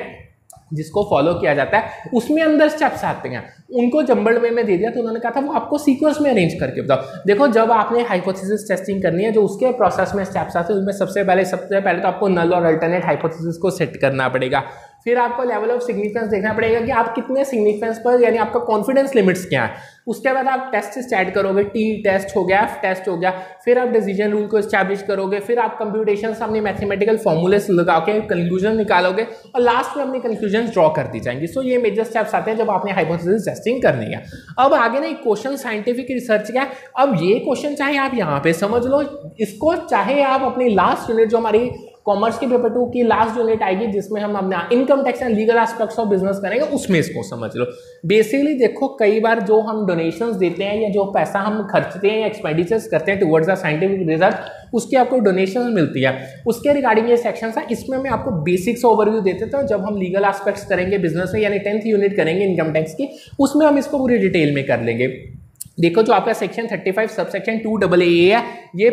जिसको फॉलो किया जाता है, उसमें अंदर स्टेप्स आते हैं, उनको जंबल वे में दे दिया। तो उन्होंने कहा था वो आपको सीक्वेंस में अरेंज करके बताओ। देखो, जब आपने हाइपोथेसिस टेस्टिंग करनी है, जो उसके प्रोसेस में स्टेप्स आते हैं उसमें सबसे पहले तो आपको नल और अल्टरनेट हाइपोथेसिस को सेट करना पड़ेगा। फिर आपको लेवल ऑफ सिग्निफिकेंस देखना पड़ेगा कि आप कितने सिग्निफिकेंस पर, यानी आपका कॉन्फिडेंस लिमिट्स क्या है। उसके बाद आप टेस्ट स्टार्ट करोगे, टी टेस्ट हो गया, एफ टेस्ट हो गया, फिर आप डिसीजन रूल को एस्टैब्लिश करोगे, फिर आप कंप्यूटेशन से अपनी मैथमेटिकल फॉर्मूलेस लगा के कंक्लूजन निकालोगे और लास्ट में अपनी कंक्लूजन ड्रॉ कर दी जाएंगी। सो ये मेजर स्टेप्स आते हैं जब आपने हाइपोथेसिस टेस्टिंग करनी है। अब आगे ना एक क्वेश्चन साइंटिफिक रिसर्च का है। अब ये क्वेश्चन चाहे आप यहाँ पे समझ लो इसको, चाहे आप अपनी लास्ट यूनिट जो हमारी कॉमर्स के पेपर 2 की लास्ट यूनिट आएगी जिसमें हम अपना income tax and legal aspects of business करेंगे, उसमें इसको समझ लो। बेसिकली देखो, कई बार जो हम डोनेशंस देते हैं या जो पैसा हम खर्चते हैं या एक्सपेंडिचर्स करते हैं टुवर्ड्स द साइंटिफिक रिसर्च, उसकी आपको डोनेशन मिलती है। उसके रिगार्डिंग ये सेक्शन है, इसमें मैं आपको बेसिक्स ओवरव्यू देते थे। जब हम लीगल एस्पेक्ट्स करेंगे बिजनेस में, यानी 10th यूनिट करेंगे इनकम टैक्स की, उसमें हम इसको पूरी डिटेल में कर लेंगे। देखो, जो आपका सेक्शन 35 सबसेक्शन 2AA है, ये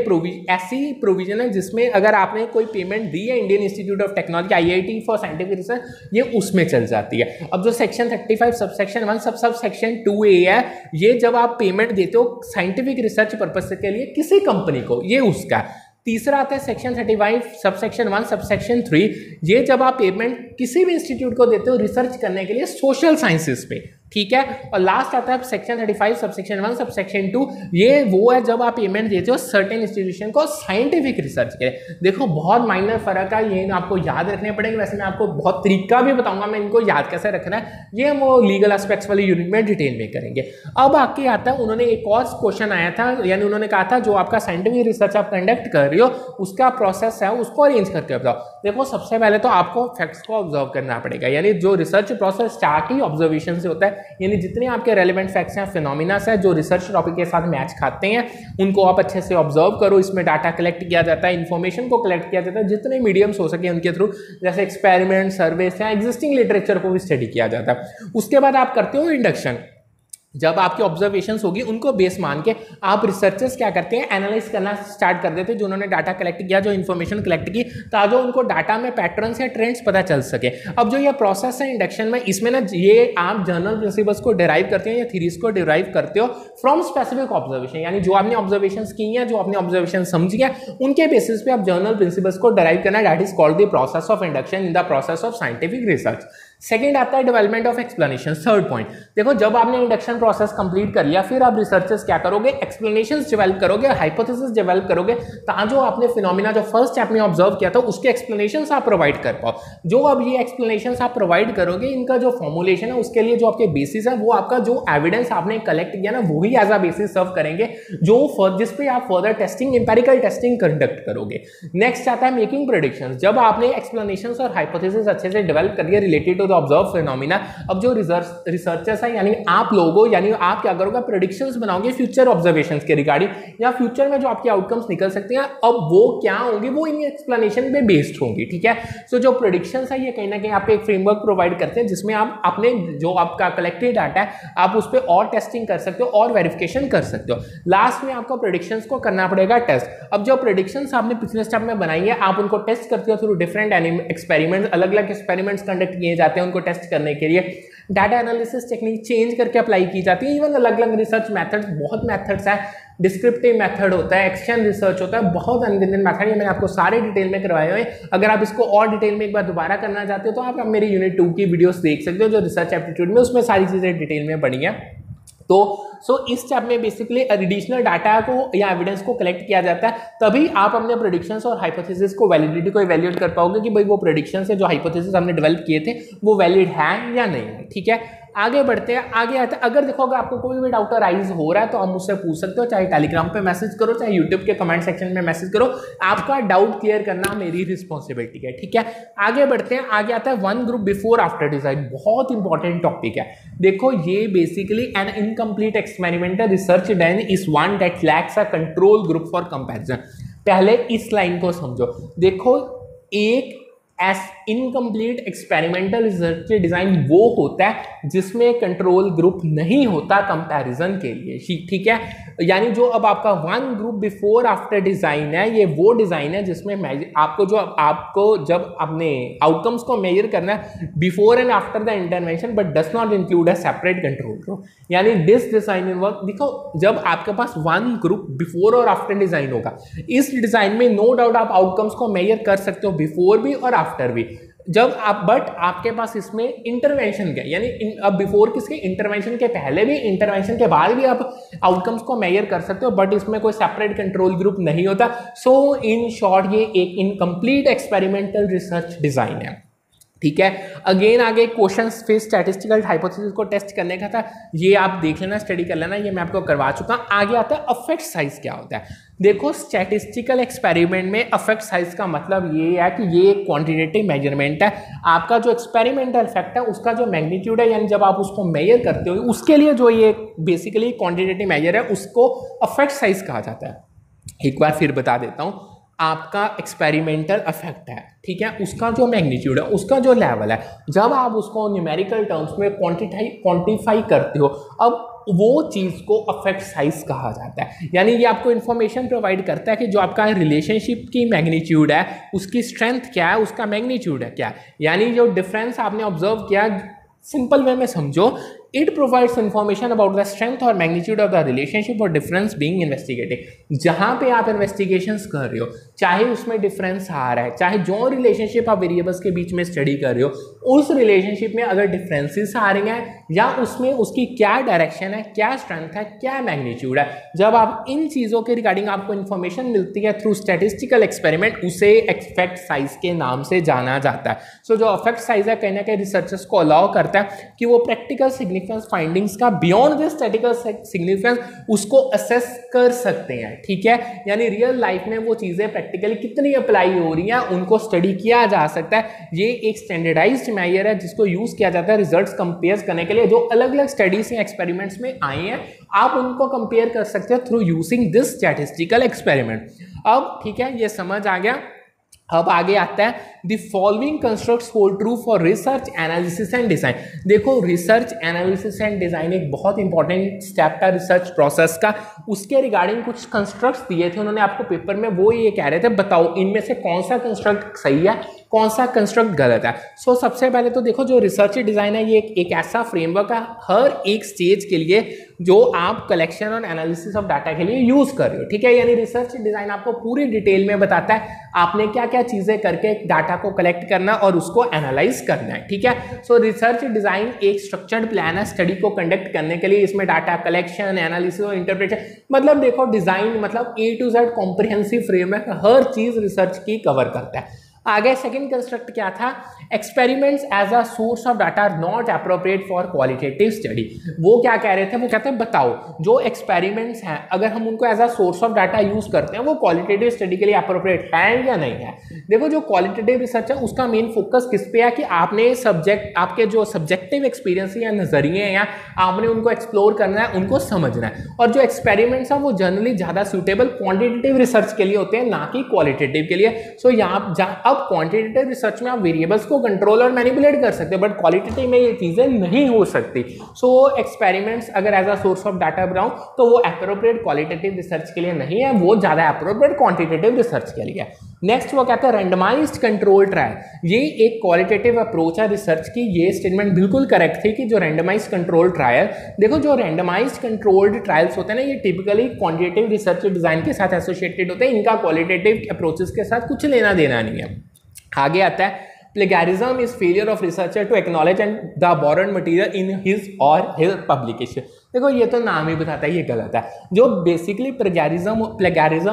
ऐसी प्रोविजन है जिसमें अगर आपने कोई पेमेंट दी है Indian institute of technology IIT for scientific research, ये उसमें चल जाती है। अब जो सेक्शन 35 सबसेक्शन 1 सबसेक्शन 2A है, ये जब आप पेमेंट देते हो साइंटिफिक रिसर्च पर्पज के लिए किसी कंपनी को, ये उसका। तीसरा आता है सेक्शन 35 सबसेक्शन 1 सबसेक्शन 3, ये जब आप पेमेंट किसी भी इंस्टीट्यूट को देते हो रिसर्च करने के लिए सोशल साइंसेस पे, ठीक है। और लास्ट आता है सेक्शन 35 सबसेक्शन 1 सबसेक्शन 2, ये वो है जब आप पेमेंट देते हो सर्टेन इंस्टीट्यूशन को साइंटिफिक रिसर्च के। देखो, बहुत माइनर फर्क है, ये आपको याद रखने पड़ेंगे। वैसे मैं आपको बहुत तरीका भी बताऊंगा मैं इनको याद कैसे रखना है, ये हम वो लीगल एस्पेक्ट्स वाली यूनिट में डिटेल में करेंगे। अब आके आता है, उन्होंने एक और क्वेश्चन आया था, यानी उन्होंने कहा था जो आपका साइंटिफिक रिसर्च आप कंडक्ट कर रही हो उसका प्रोसेस है उसको अरेंज करके बताओ। देखो, सबसे पहले तो आपको फैक्ट्स को ऑब्जर्व करना पड़ेगा, यानी जो रिसर्च प्रोसेस स्टार्ट ही ऑब्जर्वेशन से होता है, यानी जितने आपके रेलेवेंट फैक्ट्स हैं, फिनोमिना है जो रिसर्च टॉपिक के साथ मैच खाते हैं, उनको आप अच्छे से ऑब्जर्व करो। इसमें डाटा कलेक्ट किया जाता है, इन्फॉर्मेशन को कलेक्ट किया जाता है जितने मीडियम्स हो सके उनके थ्रू, जैसे एक्सपेरिमेंट, सर्वेस या एग्जिस्टिंग लिटरेचर को भी स्टडी किया जाता है। उसके बाद आप करते हो इंडक्शन। जब आपकी ऑब्जर्वेशंस होगी उनको बेस मान के आप रिसर्चर्स क्या करते हैं, एनालाइज करना स्टार्ट कर देते हैं, जो उन्होंने डाटा कलेक्ट किया, जो इन्फॉर्मेशन कलेक्ट की, ताकि उनको डाटा में पैटर्न्स या ट्रेंड्स पता चल सके। अब जो ये प्रोसेस है इंडक्शन में, इसमें ना ये आप जनरल प्रिंसिपल्स को डिराइव करते हैं या थीरीज को डिराइव करते हो फ्रॉम स्पेसिफिक ऑब्जर्वेशन, यानी जो आपने ऑब्जर्वेशन की है, जो आपने ऑब्जर्वेशन समझी है, उनके बेसिस पे आप जनरल प्रिंसिपल्स को डिराइव करना, that is called the process of induction in the process of scientific research. Second आता है development of explanation, third point. देखो, जब आपने इंडक्शन प्रोसेस कंप्लीट कर लिया, फिर आप रिसर्चर्स क्या करोगे, एक्सप्लेनेशंस डेवलप करोगे, हाइपोथेसिस डेवलप करोगे, ताकि जो आपने फिनोमिना जो फर्स्ट आपने ऑब्जर्व किया था उसके एक्सप्लेनेशंस आप प्रोवाइड कर पाओ। जो अब ये एक्सप्लेनेशंस आप प्रोवाइड करोगे, इनका जो फॉर्मुलेशन है उसके लिए जो आपके बेसिस है, वो आपका जो एविडेंस आपने कलेक्ट किया ना, वही एज अ बेसिस सर्व करेंगे, जो जिस पे आप further testing, empirical testing conduct करोगे। नेक्स्ट आता है मेकिंग प्रेडिक्शंस। जब आपने एक्सप्लेनेशंस और हाइपोथेसिस अच्छे से डेवलप कर दिया related to the observe phenomena, अब जो रिसर्चर्स है, यानी आप लोगों, यानी आप क्या करोगे, प्रेडिक्शंस बनाओगे फ्यूचर ऑब्जर्वेशंस के रिगार्डिंग, या फ्यूचर में जो आपके आउटकम्स निकल सकते हैं, अब वो क्या होंगे, वो इन एक्सप्लेनेशन पे बेस्ड होंगी, ठीक है। सो जो प्रेडिक्शंस है, ये कहीं ना कहीं आपको एक फ्रेमवर्क प्रोवाइड करते हैं जिसमें आप अपने जो आपका कलेक्टेड डाटा है, आप उस पर और टेस्टिंग कर सकते हो और वेरिफिकेशन कर सकते हो। लास्ट में आपको प्रेडिक्शंस को करना पड़ेगा टेस्ट। अब जो प्रेडिक्शंस आपने पिछले स्टेप में बनाई है, आप उनको टेस्ट करते हो थ्रू डिफरेंट एक्सपेरिमेंट्स, अलग अलग एक्सपेरिमेंट्स कंडक्ट किए जाते हैं उनको टेस्ट करने के लिए। डाटा एनालिसिस टेक्निक चेंज करके अप्लाई की जाती है। इवन अलग अलग रिसर्च मेथड्स, बहुत मेथड्स हैं, डिस्क्रिप्टिव मेथड होता है, एक्शन रिसर्च होता है, बहुत अनगिनत मेथड, ये मैंने आपको सारे डिटेल में करवाए हुए हैं। अगर आप इसको और डिटेल में एक बार दोबारा करना चाहते हो तो आप मेरी यूनिट 2 की वीडियोस देख सकते हो, जो रिसर्च एप्टीट्यूड में, उसमें सारी चीज़ें डिटेल में पढ़ी हैं। तो इस स्टेप में बेसिकली एडिशनल डाटा को या एविडेंस को कलेक्ट किया जाता है, तभी आप अपने प्रेडिक्शंस और हाइपोथेसिस को वैलिडिटी को इवैल्यूएट कर पाओगे कि भाई वो प्रेडिक्शंस है जो हाइपोथेसिस हमने डेवलप किए थे वो वैलिड है या नहीं है। ठीक है, आगे बढ़ते हैं। आगे आते हैं, अगर देखो अगर आपको कोई भी डाउट राइज हो रहा है तो आप मुझसे पूछ सकते हो, चाहे टेलीग्राम पे मैसेज करो, चाहे यूट्यूब के कमेंट सेक्शन में मैसेज करो। आपका डाउट क्लियर करना मेरी रिस्पॉन्सिबिलिटी है। ठीक है, आगे बढ़ते हैं। आगे आता है one group before after design, बहुत इंपॉर्टेंट टॉपिक है। देखो ये basically N incomplete experimental research done is one that lakhs a control group for comparison. पहले इस लाइन को समझो। देखो एक S incomplete experimental research design वो होता है जिसमें कंट्रोल ग्रुप नहीं होता कंपैरिजन के लिए। ठीक है, यानी जो अब आपका one group before after design है, ये वो डिजाइन है जिसमें आपको जब अपने आउटकम्स को मेजर करना है before and after the intervention but does not include a separate control group. यानी दिस डिजाइन इन वर्क, देखो जब आपके पास वन ग्रुप बिफोर और आफ्टर डिजाइन होगा, इस डिजाइन में नो डाउट आप आउटकम्स को मेजर कर सकते हो बिफोर भी और आफ्टर भी। जब आप बट आपके पास इसमें इंटरवेंशन क्या, यानी अब बिफोर किसके, इंटरवेंशन के पहले भी इंटरवेंशन के बाद भी आप आउटकम्स को मेजर कर सकते हो, बट इसमें कोई सेपरेट कंट्रोल ग्रुप नहीं होता। सो इन शॉर्ट ये एक इनकम्प्लीट एक्सपेरिमेंटल रिसर्च डिजाइन है। ठीक है, अगेन आगे क्वेश्चन फिर स्टैटिस्टिकल हाइपोथेसिस को टेस्ट करने का था, ये आप देख लेना, स्टडी कर लेना, ये मैं आपको करवा चुका। आगे आता है अफेक्ट साइज क्या होता है। देखो स्टैटिस्टिकल एक्सपेरिमेंट में अफेक्ट साइज का मतलब ये है कि ये एक क्वांटिटेटिव मेजरमेंट है। आपका जो एक्सपेरिमेंटल इफेक्ट है उसका जो मैग्नीट्यूड है, यानी जब आप उसको मेजर करते हो उसके लिए जो ये बेसिकली क्वांटिटेटिव मेजर है उसको अफेक्ट साइज कहा जाता है। एक बार फिर बता देता हूँ, आपका एक्सपेरिमेंटल इफेक्ट है, ठीक है, उसका जो मैग्नीट्यूड है, उसका जो लेवल है, जब आप उसको न्यूमेरिकल टर्म्स में क्वांटिफाई करते हो, अब वो चीज़ को अफेक्ट साइज कहा जाता है। यानी ये आपको इन्फॉर्मेशन प्रोवाइड करता है कि जो आपका रिलेशनशिप की मैग्नीट्यूड है उसकी स्ट्रेंथ क्या है, उसका मैग्नीट्यूड है क्या, यानी जो डिफरेंस आपने ऑब्जर्व किया, सिंपल वे में समझो, it provides information about the strength और मैग्नीट्यूड ऑफ द रिलेशनशिप और डिफरेंस बीइंग इन्वेस्टिगेटेड। जहां पे आप इन्वेस्टिगेशंस कर रहे हो, चाहे उसमें डिफरेंस आ रहा है, चाहे जो रिलेशनशिप आप वेरिएबल्स के बीच में स्टडी कर रहे हो, उस रिलेशनशिप में अगर डिफरेंसेस आ रहे हैं या उसमें उसकी क्या डायरेक्शन है, क्या स्ट्रेंथ है, क्या मैग्नीट्यूड है, जब आप इन चीज़ों के रिगार्डिंग आपको इन्फॉर्मेशन मिलती है थ्रू स्टैटिस्टिकल एक्सपेरिमेंट, उसे इफेक्ट साइज के नाम से जाना जाता है। सो जो इफेक्ट साइज है कहीं ना कहीं रिसर्चर्स को अलाउ करता है कि वो प्रैक्टिकल सिग्निफिकेंस फाइंडिंग्स का बियॉन्ड द स्टैटिस्टिकल सिग्निफिकेंस उसको असेस कर सकते हैं। ठीक है, यानी रियल लाइफ में वो चीज़ें प्रैक्टिकली कितनी अप्लाई हो रही हैं उनको स्टडी किया जा सकता है। ये एक स्टैंडर्डाइज्ड मेजर है जिसको यूज किया जाता है रिजल्ट्स कंपेयर करने के लिए। जो अलग अलग स्टडीज या एक्सपेरिमेंट्स में आए हैं आप उनको कंपेयर कर सकते हो through using this statistical experiment. अब ठीक है, ये समझ आ गया। अब आगे आता है the following constructs hold true for research analysis and design. देखो रिसर्च एनालिसिस एंड डिजाइन एक बहुत इंपॉर्टेंट स्टेप था रिसर्च प्रोसेस का। उसके रिगार्डिंग कुछ कंस्ट्रक्ट्स दिए थे उन्होंने आपको पेपर में, वो ये कह रहे थे बताओ इनमें से कौन सा कंस्ट्रक्ट सही है, कौन सा कंस्ट्रक्ट गलत है। सो सबसे पहले तो देखो जो रिसर्च डिजाइन है ये एक ऐसा फ्रेमवर्क है हर एक स्टेज के लिए जो आप कलेक्शन और एनालिसिस ऑफ डाटा के लिए यूज कर रहे हो। ठीक है, यानी रिसर्च डिजाइन आपको पूरी डिटेल में बताता है आपने क्या क्या चीजें करके डाटा को कलेक्ट करना और उसको एनालाइज करना है। ठीक है, सो रिसर्च डिजाइन एक स्ट्रक्चर्ड प्लान है स्टडी को कंडक्ट करने के लिए। इसमें डाटा कलेक्शन, एनालिसिस और इंटरप्रिटेशन, मतलब देखो डिजाइन मतलब A to Z comprehensive framework हर चीज रिसर्च की कवर करता है। आगे सेकंड कंस्ट्रक्ट क्या था, experiments as a source of data are not appropriate for qualitative study. वो क्या कह रहे थे, वो कहते हैं बताओ जो एक्सपेरिमेंट्स हैं अगर हम उनको as a source of data use करते हैं वो क्वालिटेटिव स्टडी के लिए अप्रोप्रिएट है या नहीं है। देखो जो क्वालिटेटिव रिसर्च है उसका मेन फोकस किस पे है कि आपने सब्जेक्ट, आपके जो सब्जेक्टिव एक्सपीरियंस या नजरिए हैं आपने उनको एक्सप्लोर करना है, उनको समझना है। और जो एक्सपेरिमेंट्स हैं वो जनरली ज्यादा सूटेबल क्वांटिटेटिव रिसर्च के लिए होते हैं ना कि क्वालिटेटिव के लिए। सो यहाँ अब क्वांटिटेटिव रिसर्च में आप वेरिएबल्स को कंट्रोल और मैनिपुलेट कर सकते हो, बट क्वालिटेटिव में ये चीजें नहीं हो सकती। सो एक्सपेरिमेंट्स अगर as a source of data बनाओ तो वो एप्रोप्रिएट क्वालिटेटिव रिसर्च के लिए नहीं है, वो ज्यादा एप्रोप्रिएट क्वांटिटेटिव रिसर्च के लिए। नेक्स्ट वो कहता है रैंडमाइज्ड कंट्रोल ट्रायल। ये एक क्वालिटेटिव अप्रोच है रिसर्च की। ये स्टेटमेंट बिल्कुल करेक्ट थी कि जो रैंडमाइज्ड कंट्रोल ट्रायल, देखो जो रैंडमाइज्ड कंट्रोल्ड ट्रायल्स होते हैं ना ये टिपिकली क्वांटिटेटिव रिसर्च डिजाइन के साथ एसोसिएटेड होते हैं, इनका क्वालिटेटिव अप्रोचेस के साथ कुछ लेना देना नहीं है। आगे आता है plagiarism is failure of researcher to acknowledge and the borrowed material in his or his publication. देखो ये तो नाम ही बताता है ये गलत है। जो बेसिकली प्लेगैरिज्म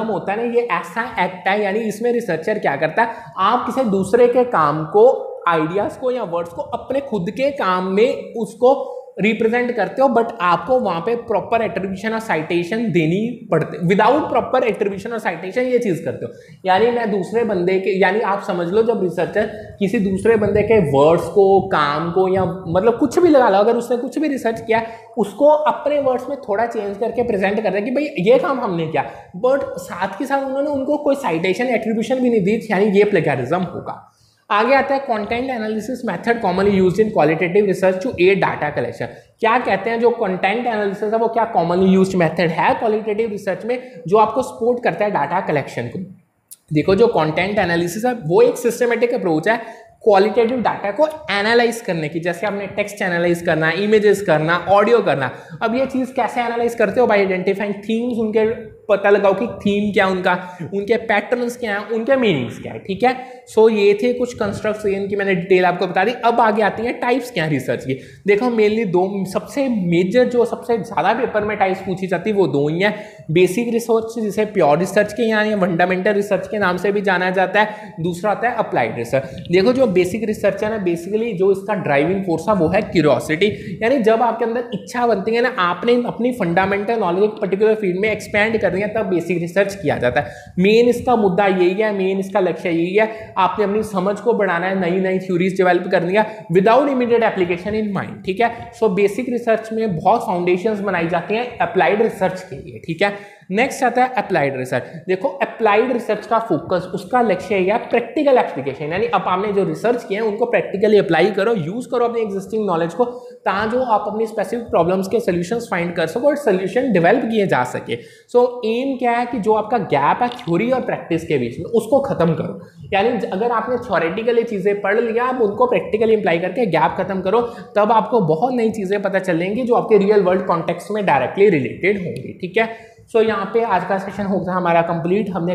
होता है ना, ये ऐसा एक्ट है, यानी इसमें रिसर्चर क्या करता है, आप किसी दूसरे के काम को, आइडियाज को या वर्ड्स को अपने खुद के काम में उसको रिप्रेजेंट करते हो, बट आपको वहां पे प्रॉपर एट्रीब्यूशन और साइटेशन देनी पड़ती, विदाउट प्रॉपर एट्रीब्यूशन और साइटेशन ये चीज करते हो। यानी मैं दूसरे बंदे के, यानी आप समझ लो जब रिसर्चर किसी दूसरे बंदे के वर्ड्स को, काम को, या मतलब कुछ भी लगा लो, अगर उसने कुछ भी रिसर्च किया उसको अपने वर्ड्स में थोड़ा चेंज करके प्रेजेंट कर रहा है कि भाई ये काम हमने किया, बट साथ के साथ उन्होंने उनको कोई साइटेशन एट्रीब्यूशन भी नहीं दी, यानी ये प्लेगैरिज्म होगा। आगे आता है content analysis method commonly used in qualitative research to aid data collection. क्या कहते हैं, जो कंटेंट एनालिसिस है वो क्या कॉमनली यूज्ड मेथड है क्वालिटेटिव रिसर्च में, जो आपको सपोर्ट करता है डाटा कलेक्शन को। देखो जो कंटेंट एनालिसिस है वो एक सिस्टमेटिक अप्रोच है क्वालिटेटिव डाटा को एनालाइज करने की। जैसे आपने टेक्स्ट एनालाइज करना, इमेजेस करना, ऑडियो करना। अब ये चीज़ कैसे एनालाइज करते हो, बाय आइडेंटिफाइंग थीम्स, उनके पता लगाओ कि थीम क्या उनका, उनके पैटर्न्स क्या हैं, उनके मीनिंग्स क्या है, ठीक है। सो ये थे कुछ कंस्ट्रक्ट्स इनकी मैंने डिटेल आपको बता दी। अब आगे आती हैं टाइप्स क्या है रिसर्च की। देखो मेनली दो सबसे मेजर, जो सबसे ज़्यादा पेपर में टाइप्स पूछी जाती है वो दो ही हैं। बेसिक रिसर्च जिसे प्योर रिसर्च के या फंडामेंटल रिसर्च के नाम से भी जाना जाता है, दूसरा आता है अप्लाइड रिसर्च। देखो जो बेसिक रिसर्च है ना, बेसिकली जो इसका ड्राइविंग फोर्स है वो है क्यूरियोसिटी, यानी जब आपके अंदर इच्छा बनती है ना, आपने अपनी फंडामेंटल नॉलेज एक पर्टिकुलर फील्ड में एक्सपैंड करनी है, तब बेसिक रिसर्च किया जाता है। मेन इसका मुद्दा यही है, मेन इसका लक्ष्य यही है, आपने अपनी समझ को बढ़ाना है, नई नई थ्योरीज डेवलप करनी है without immediate application in mind, ठीक है। सो बेसिक रिसर्च में बहुत फाउंडेशंस बनाई जाती हैं अप्लाइड रिसर्च के लिए, ठीक है। नेक्स्ट आता है अप्लाइड रिसर्च। देखो अप्लाइड रिसर्च का फोकस, उसका लक्ष्य है प्रैक्टिकल एप्लीकेशन, यानी अब आपने जो रिसर्च किए हैं उनको प्रैक्टिकली अप्लाई करो, यूज करो अपनी एग्जिस्टिंग नॉलेज को, ताकि आप अपनी स्पेसिफिक प्रॉब्लम्स के सोल्यूशंस फाइंड कर सको और सोल्यूशन डेवलप किए जा सके। सो एम क्या है कि जो आपका गैप है थ्योरी और प्रैक्टिस के बीच में, उसको खत्म करो। यानी अगर आपने थ्योरेटिकली चीजें पढ़ लिया, आप उनको प्रैक्टिकली अप्लाई करके गैप खत्म करो, तब आपको बहुत नई चीजें पता चलेंगी जो आपके रियल वर्ल्ड कॉन्टेक्स्ट में डायरेक्टली रिलेटेड होंगी, ठीक है। सो यहाँ पे आज का सेशन होगा हमारा कंप्लीट। हमने